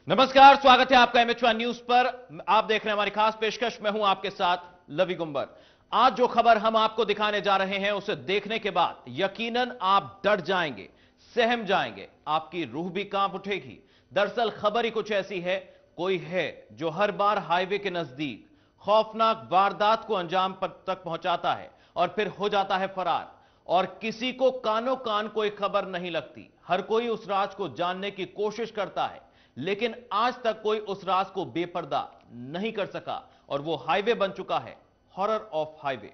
नमस्कार, स्वागत है आपका एमएच1 न्यूज पर। आप देख रहे हैं हमारी खास पेशकश। मैं हूं आपके साथ लवी गुंबर। आज जो खबर हम आपको दिखाने जा रहे हैं उसे देखने के बाद यकीनन आप डर जाएंगे, सहम जाएंगे, आपकी रूह भी कांप उठेगी। दरअसल खबर ही कुछ ऐसी है, कोई है जो हर बार हाईवे के नजदीक खौफनाक वारदात को अंजाम तक पहुंचाता है और फिर हो जाता है फरार, और किसी को कानो कान कोई खबर नहीं लगती। हर कोई उस राज को जानने की कोशिश करता है, लेकिन आज तक कोई उस राज को बेपर्दा नहीं कर सका, और वो हाईवे बन चुका है हॉरर ऑफ हाईवे।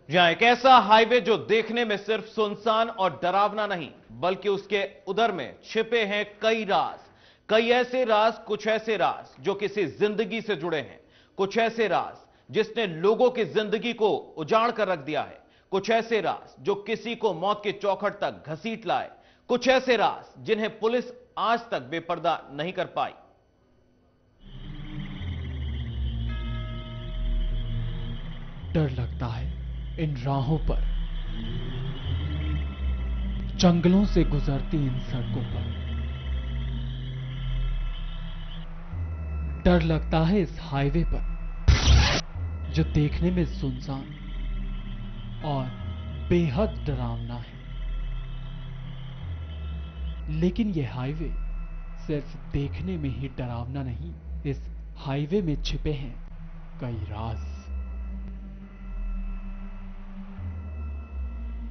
जहां एक ऐसा हाईवे जो देखने में सिर्फ सुनसान और डरावना नहीं, बल्कि उसके उधर में छिपे हैं कई राज, कई ऐसे राज, कुछ ऐसे राज जो किसी जिंदगी से जुड़े हैं, कुछ ऐसे राज जिसने लोगों की जिंदगी को उजाड़ कर रख दिया है, कुछ ऐसे राज जो किसी को मौत की चौखट तक घसीट लाए, कुछ ऐसे राज जिन्हें पुलिस आज तक बेपर्दा नहीं कर पाई। डर लगता है इन राहों पर, जंगलों से गुजरती इन सड़कों पर। डर लगता है इस हाईवे पर जो देखने में सुनसान और बेहद डरावना है। लेकिन यह हाईवे सिर्फ देखने में ही डरावना नहीं, इस हाईवे में छिपे हैं कई राज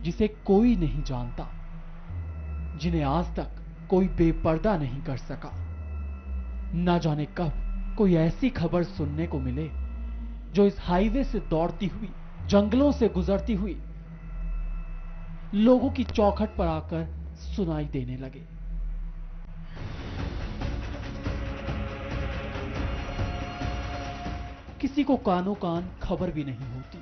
जिसे कोई नहीं जानता, जिन्हें आज तक कोई बेपर्दा नहीं कर सका। ना जाने कब कोई ऐसी खबर सुनने को मिले जो इस हाईवे से दौड़ती हुई, जंगलों से गुजरती हुई लोगों की चौखट पर आकर सुनाई देने लगे। किसी को कानों कान खबर भी नहीं होती,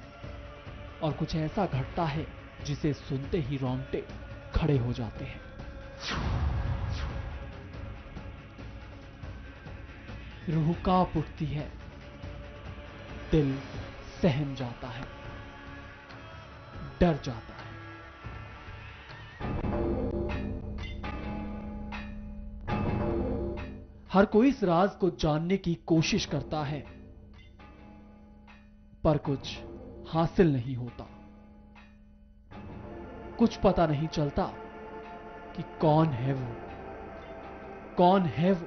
और कुछ ऐसा घटता है जिसे सुनते ही रोंगटे खड़े हो जाते हैं। रूह कांप उठती है, दिल सहम जाता है, डर जाता है। हर कोई इस राज को जानने की कोशिश करता है, पर कुछ हासिल नहीं होता। कुछ पता नहीं चलता कि कौन है वो, कौन है वो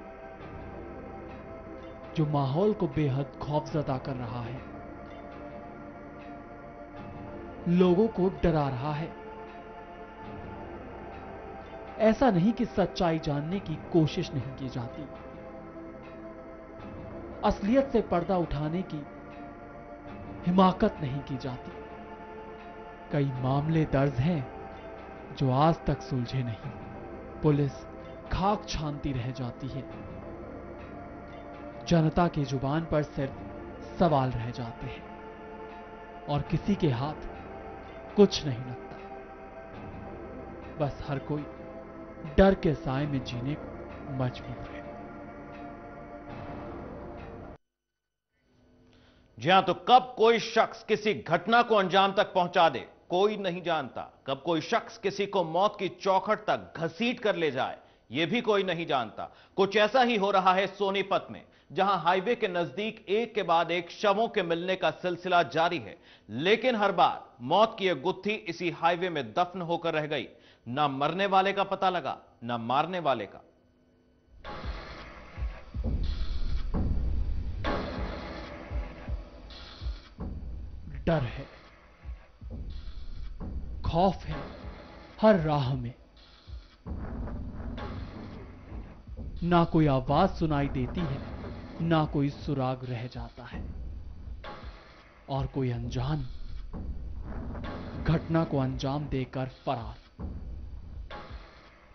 जो माहौल को बेहद खौफजदा कर रहा है, लोगों को डरा रहा है। ऐसा नहीं कि सच्चाई जानने की कोशिश नहीं की जाती, असलियत से पर्दा उठाने की हिमाकत नहीं की जाती। कई मामले दर्ज हैं जो आज तक सुलझे नहीं, पुलिस खाक छानती रह जाती है, जनता की जुबान पर सिर्फ सवाल रह जाते हैं, और किसी के हाथ कुछ नहीं लगता। बस हर कोई डर के साए में जीने को मजबूर है। जी हां, तो कब कोई शख्स किसी घटना को अंजाम तक पहुंचा दे कोई नहीं जानता। कब कोई शख्स किसी को मौत की चौखट तक घसीट कर ले जाए यह भी कोई नहीं जानता। कुछ ऐसा ही हो रहा है सोनीपत में, जहां हाईवे के नजदीक एक के बाद एक शवों के मिलने का सिलसिला जारी है, लेकिन हर बार मौत की एक गुत्थी इसी हाईवे में दफन होकर रह गई। ना मरने वाले का पता लगा, ना मारने वाले का। डर है, खौफ है हर राह में। ना कोई आवाज सुनाई देती है, ना कोई सुराग रह जाता है, और कोई अनजान घटना को अंजाम देकर फरार।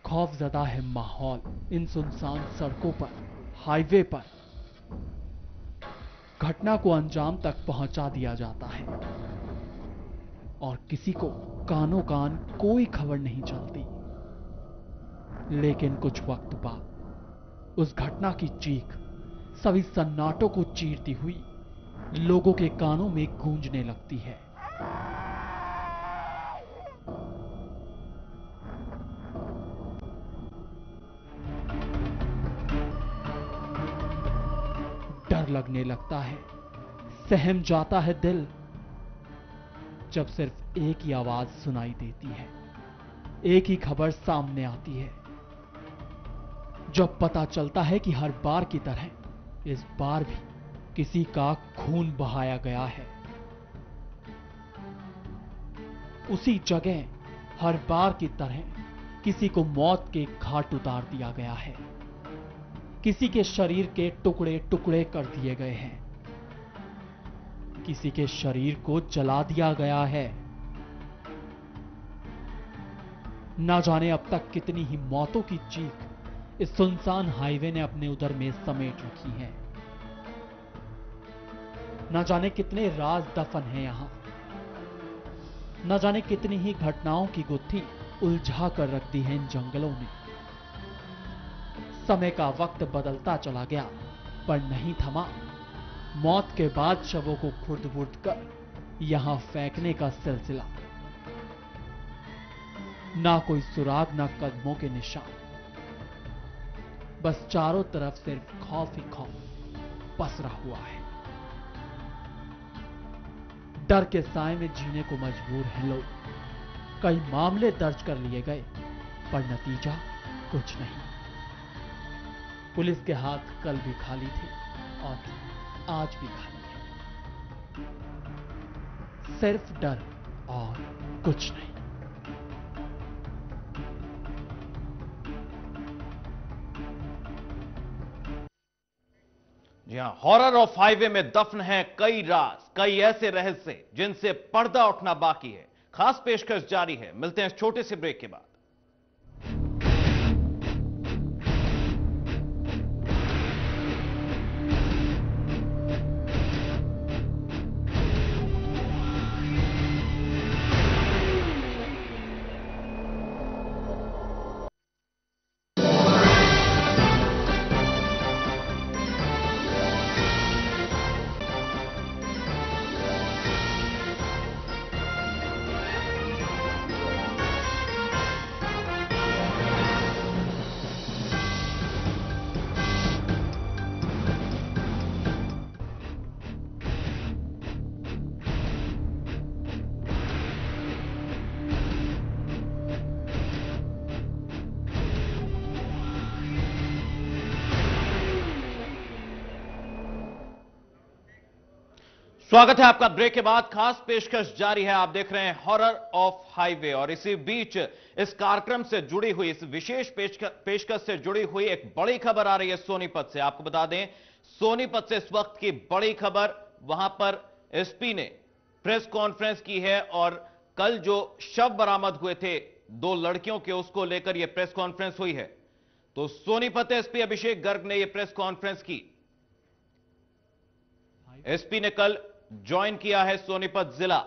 खौफजदा है माहौल इन सुनसान सड़कों पर, हाईवे पर। घटना को अंजाम तक पहुंचा दिया जाता है, और किसी को कानों कान कोई खबर नहीं चलती। लेकिन कुछ वक्त बाद उस घटना की चीख सभी सन्नाटों को चीरती हुई लोगों के कानों में गूंजने लगती है। डर लगने लगता है, सहम जाता है दिल, जब सिर्फ एक ही आवाज सुनाई देती है, एक ही खबर सामने आती है। जब पता चलता है कि हर बार की तरह इस बार भी किसी का खून बहाया गया है। उसी जगह हर बार की तरह किसी को मौत के घाट उतार दिया गया है। किसी के शरीर के टुकड़े टुकड़े कर दिए गए हैं। किसी के शरीर को जला दिया गया है। ना जाने अब तक कितनी ही मौतों की चीख इस सुनसान हाईवे ने अपने उदर में समेट रखी है। ना जाने कितने राज दफन हैं यहां। ना जाने कितनी ही घटनाओं की गुत्थी उलझा कर रख दी है इन जंगलों ने। समय का वक्त बदलता चला गया, पर नहीं थमा मौत के बाद शवों को खुर्द-बुर्द कर यहां फेंकने का सिलसिला। ना कोई सुराग, ना कदमों के निशान, बस चारों तरफ सिर्फ खौफ ही खौफ पसरा हुआ है। डर के साए में जीने को मजबूर हैं लोग। कई मामले दर्ज कर लिए गए, पर नतीजा कुछ नहीं। पुलिस के हाथ कल भी खाली थे और आज भी खाली है। सिर्फ डर और कुछ नहीं। जी हां, हॉरर ऑफ हाईवे में दफन हैं कई राज, कई ऐसे रहस्य जिनसे पर्दा उठना बाकी है। खास पेशकश जारी है। मिलते हैं इस छोटे से ब्रेक के बाद। स्वागत है आपका ब्रेक के बाद। खास पेशकश जारी है। आप देख रहे हैं हॉरर ऑफ हाईवे, और इसी बीच इस कार्यक्रम से जुड़ी हुई, इस विशेष पेशकश से जुड़ी हुई एक बड़ी खबर आ रही है सोनीपत से। आपको बता दें, सोनीपत से इस वक्त की बड़ी खबर, वहां पर एसपी ने प्रेस कॉन्फ्रेंस की है और कल जो शव बरामद हुए थे 2 लड़कियों के, उसको लेकर यह प्रेस कॉन्फ्रेंस हुई है। तो सोनीपत एसपी अभिषेक गर्ग ने यह प्रेस कॉन्फ्रेंस की। एसपी ने कल ज्वाइन किया है सोनीपत जिला।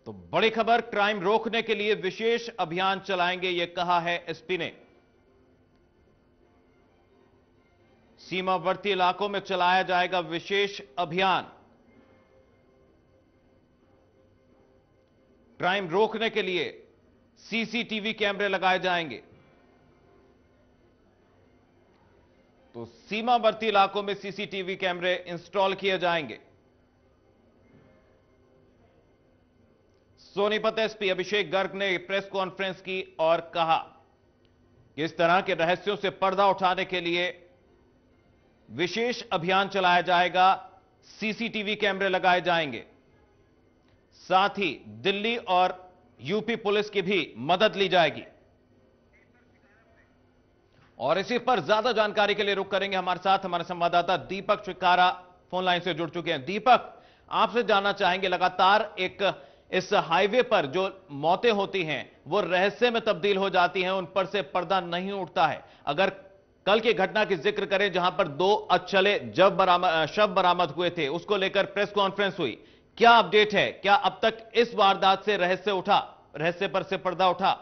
तो बड़ी खबर, क्राइम रोकने के लिए विशेष अभियान चलाएंगे, यह कहा है एसपी ने। सीमावर्ती इलाकों में चलाया जाएगा विशेष अभियान। क्राइम रोकने के लिए सीसीटीवी कैमरे लगाए जाएंगे। तो सीमावर्ती इलाकों में सीसीटीवी कैमरे इंस्टॉल किए जाएंगे। सोनीपत एसपी अभिषेक गर्ग ने प्रेस कॉन्फ्रेंस की और कहा कि इस तरह के रहस्यों से पर्दा उठाने के लिए विशेष अभियान चलाया जाएगा, सीसीटीवी कैमरे लगाए जाएंगे। साथ ही दिल्ली और यूपी पुलिस की भी मदद ली जाएगी। और इसी पर ज्यादा जानकारी के लिए रुक करेंगे हमारे साथ हमारे संवाददाता दीपक चिकारा फोन लाइन से जुड़ चुके हैं। दीपक, आपसे जानना चाहेंगे, लगातार इस हाईवे पर जो मौतें होती हैं वो रहस्य में तब्दील हो जाती हैं, उन पर से पर्दा नहीं उठता है। अगर कल की घटना की जिक्र करें जहां पर 2 अचले शव बरामद हुए थे, उसको लेकर प्रेस कॉन्फ्रेंस हुई, क्या अपडेट है? क्या अब तक इस वारदात से रहस्य पर से पर्दा उठा?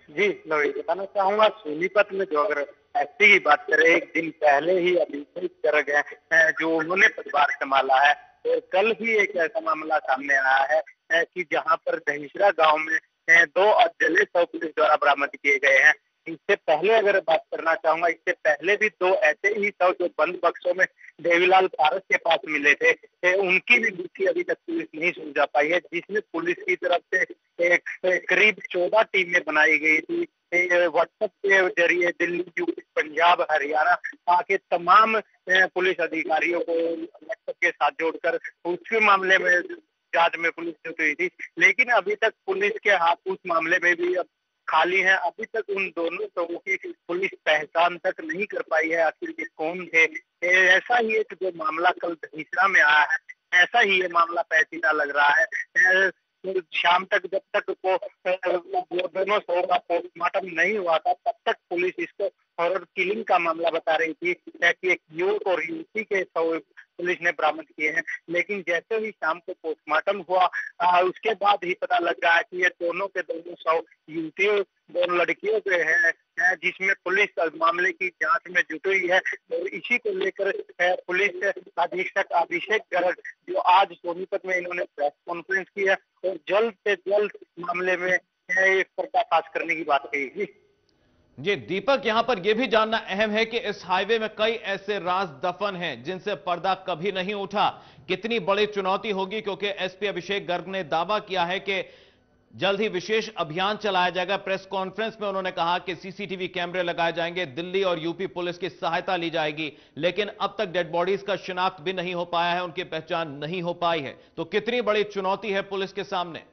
जी, मैं वही बताना चाहूँगा सोनीपत में जो अगर एसपी की बात करें, एक दिन पहले ही अभिषेक गर्ग हैं जो उन्होंने पदभार संभाला है। और कल ही एक ऐसा मामला सामने आया है कि जहाँ पर दहिसरा गाँव में 2 जले शव पुलिस द्वारा बरामद किए गए हैं। इससे पहले अगर बात करना चाहूँगा, इससे पहले भी 2 ऐसे ही शव जो बंद बक्सों में देवीलाल पारस के पास मिले थे, उनकी भी गुत्थी अभी तक पुलिस नहीं सुलझा पाई है, जिसमें पुलिस की तरफ से एक करीब 14 टीमें बनाई गई थी। व्हाट्सएप के जरिए दिल्ली, यूपी, पंजाब, हरियाणा के तमाम पुलिस अधिकारियों को व्हाट्सएप के साथ जोड़कर उसके मामले में जांच में पुलिस जुटी हुई थी। लेकिन अभी तक पुलिस के हाथ उस मामले में भी अब खाली है। अभी तक उन दोनों लोगों की पुलिस पहचान तक नहीं कर पाई है, आखिर ये कौन थे। ऐसा ही एक जो मामला कल दहिसरा में आया है, ऐसा ही ये मामला पेचीदा लग रहा है। शाम तक जब तक वो दोनों शव का पोस्टमार्टम नहीं हुआ था, तब तक पुलिस इसको हॉरर किलिंग का मामला बता रही थी कि एक युवक और युवती के शव पुलिस ने बरामद किए हैं। लेकिन जैसे ही शाम को पोस्टमार्टम हुआ, उसके बाद ही पता लग रहा है कि ये दोनों के दोनों शव युवतियों, 2 लड़कियों के हैं, जिसमें पुलिस मामले की जांच में जुटी हुई है। और इसी को लेकर पुलिस अधीक्षक अभिषेक गर्ग जो आज सोनीपत में इन्होंने प्रेस कॉन्फ्रेंस की है और जल्द से जल्द मामले में एक पर्दाफाश करने की बात कही थी। जी दीपक, यहां पर यह भी जानना अहम है कि इस हाईवे में कई ऐसे राज दफन हैं जिनसे पर्दा कभी नहीं उठा। कितनी बड़ी चुनौती होगी, क्योंकि एसपी अभिषेक गर्ग ने दावा किया है कि जल्द ही विशेष अभियान चलाया जाएगा। प्रेस कॉन्फ्रेंस में उन्होंने कहा कि सीसीटीवी कैमरे लगाए जाएंगे, दिल्ली और यूपी पुलिस की सहायता ली जाएगी। लेकिन अब तक डेड बॉडीज का शिनाख्त भी नहीं हो पाया है, उनकी पहचान नहीं हो पाई है। तो कितनी बड़ी चुनौती है पुलिस के सामने?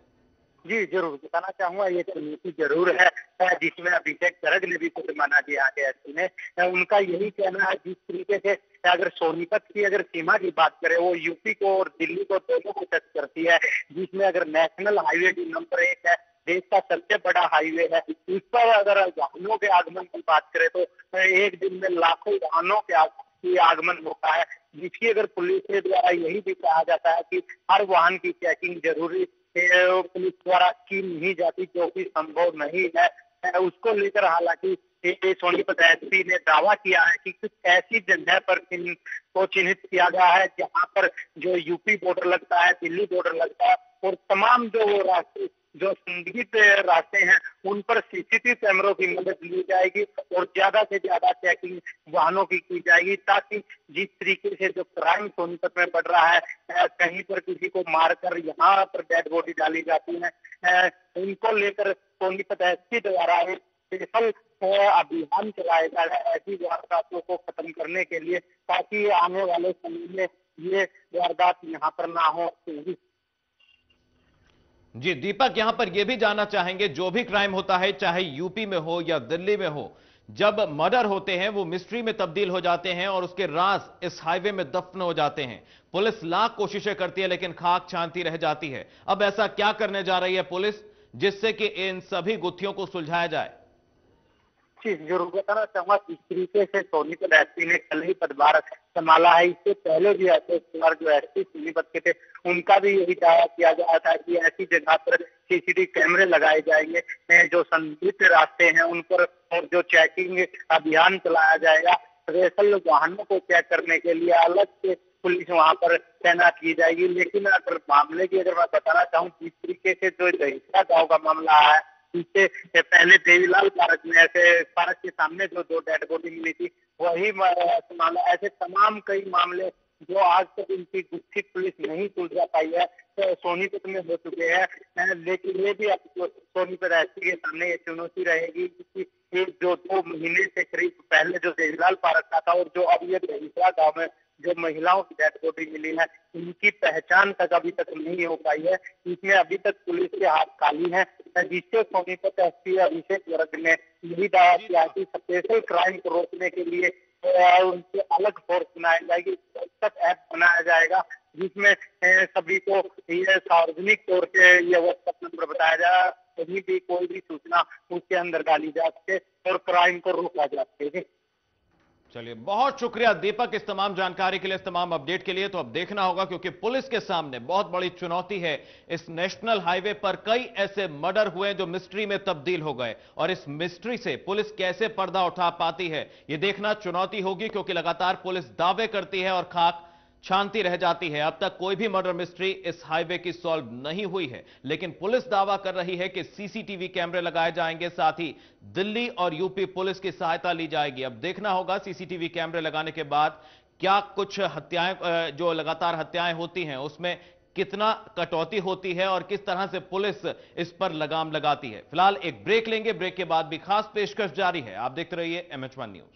जी, जरूर बताना चाहूंगा, ये चुनौती जरूर है, जिसमें अभिषेक गर्ग ने भी कुछ माना दिया है एसपी ने। उनका यही कहना है, जिस तरीके से अगर सोनीपत की अगर सीमा की बात करें, वो यूपी को और दिल्ली को दोनों को टच करती है, जिसमें अगर नेशनल हाईवे की नंबर 1 है, देश का सबसे बड़ा हाईवे है, इस पर अगर वाहनों के आगमन की बात करें तो एक दिन में लाखों वाहनों के आगमन होता है, जिसकी अगर पुलिस के द्वारा यही भी कहा जाता है कि हर वाहन की चेकिंग जरूरी पुलिस द्वारा की नहीं जाती, जो कि संभव नहीं है। उसको लेकर हालांकि सोनीपत एसपी ने दावा किया है कि कुछ ऐसी जगह पर को चिन्हित किया गया है जहां पर जो यूपी बॉर्डर लगता है, दिल्ली बॉर्डर लगता है, और तमाम जो रास्ते, जो संदिग्ध रास्ते हैं, उन पर सीसीटीवी कैमरों की मदद ली जाएगी और ज्यादा से ज्यादा चेकिंग वाहनों की जाएगी, ताकि जिस तरीके से जो क्राइम सोनीपत में बढ़ रहा है, कहीं पर किसी को मारकर यहाँ पर डेड बॉडी डाली जाती है, इनको लेकर सोनीपत एसपी द्वारा एक स्पेशल अभियान चलाया जा रहा है ऐसी वारदातों को खत्म करने के लिए, ताकि आने वाले समय में ये वारदात यहाँ पर ना हो। जी दीपक, यहां पर यह भी जानना चाहेंगे, जो भी क्राइम होता है, चाहे यूपी में हो या दिल्ली में हो, जब मर्डर होते हैं वो मिस्ट्री में तब्दील हो जाते हैं और उसके राज इस हाईवे में दफन हो जाते हैं। पुलिस लाख कोशिशें करती है लेकिन खाक छानती रह जाती है। अब ऐसा क्या करने जा रही है पुलिस जिससे कि इन सभी गुत्थियों को सुलझाया जाए? जरूर बताना चाहूंगा, इस तरीके से सोनीपत एसपी ने कल ही पदभार संभाला है। इससे पहले भी अशोक कुमार जो एसपी सोनीपत के थे, उनका भी यही दावा किया गया था कि ऐसी जगह पर सीसीटीवी कैमरे लगाए जाएंगे, जो संदिग्ध रास्ते हैं उन पर, और जो चेकिंग अभियान चलाया जाएगा। स्पेशल वाहनों को चेक करने के लिए अलग से पुलिस वहां पर तैनात की जाएगी। लेकिन अगर मामले की अगर मैं बताना चाहूँ, जिस तरीके से जो दहिसरा गाँव का मामला है, इससे पहले देवीलाल पार्क में ऐसे पार्क के सामने जो 2 डेड बॉडी मिली थी, वही मामला, ऐसे तमाम कई मामले जो आज तक इनकी गुत्थी पुलिस नहीं सुलझा पाई है, तो सोनीपत में हो चुके हैं। लेकिन ये भी सोनीपत एसपी के सामने ये चुनौती रहेगी कि ये जो 2 महीने से करीब पहले जो देवीलाल पार्क का था और जो अब ये दहिसरा गाँव में जो महिलाओं की डेड बॉडी मिली है, इनकी पहचान तक अभी तक नहीं हो पाई है। इसमें अभी तक पुलिस के हाथ खाली हैं, जिससे सोनीपत एसपी अभिषेक गर्ग ने यही दावा किया कि स्पेशल क्राइम को रोकने के लिए उनसे अलग फोर्स बनाई जाएगी, ऐप बनाया जाएगा, जिसमें सभी को ये सार्वजनिक तौर पे ये व्हाट्सएप नंबर बताया जाए, कहीं भी कोई भी सूचना उसके अंदर डाली जा सके और क्राइम को रोका जा सके। चलिए, बहुत शुक्रिया दीपक इस तमाम जानकारी के लिए, इस तमाम अपडेट के लिए। तो अब देखना होगा, क्योंकि पुलिस के सामने बहुत बड़ी चुनौती है। इस नेशनल हाईवे पर कई ऐसे मर्डर हुए जो मिस्ट्री में तब्दील हो गए, और इस मिस्ट्री से पुलिस कैसे पर्दा उठा पाती है, यह देखना चुनौती होगी, क्योंकि लगातार पुलिस दावे करती है और खाक छानती रह जाती है। अब तक कोई भी मर्डर मिस्ट्री इस हाईवे की सॉल्व नहीं हुई है, लेकिन पुलिस दावा कर रही है कि सीसीटीवी कैमरे लगाए जाएंगे, साथ ही दिल्ली और यूपी पुलिस की सहायता ली जाएगी। अब देखना होगा सीसीटीवी कैमरे लगाने के बाद क्या कुछ हत्याएं, जो लगातार हत्याएं होती हैं, उसमें कितना कटौती होती है और किस तरह से पुलिस इस पर लगाम लगाती है। फिलहाल एक ब्रेक लेंगे, ब्रेक के बाद भी खास पेशकश जारी है। आप देखते रहिए MH1 न्यूज।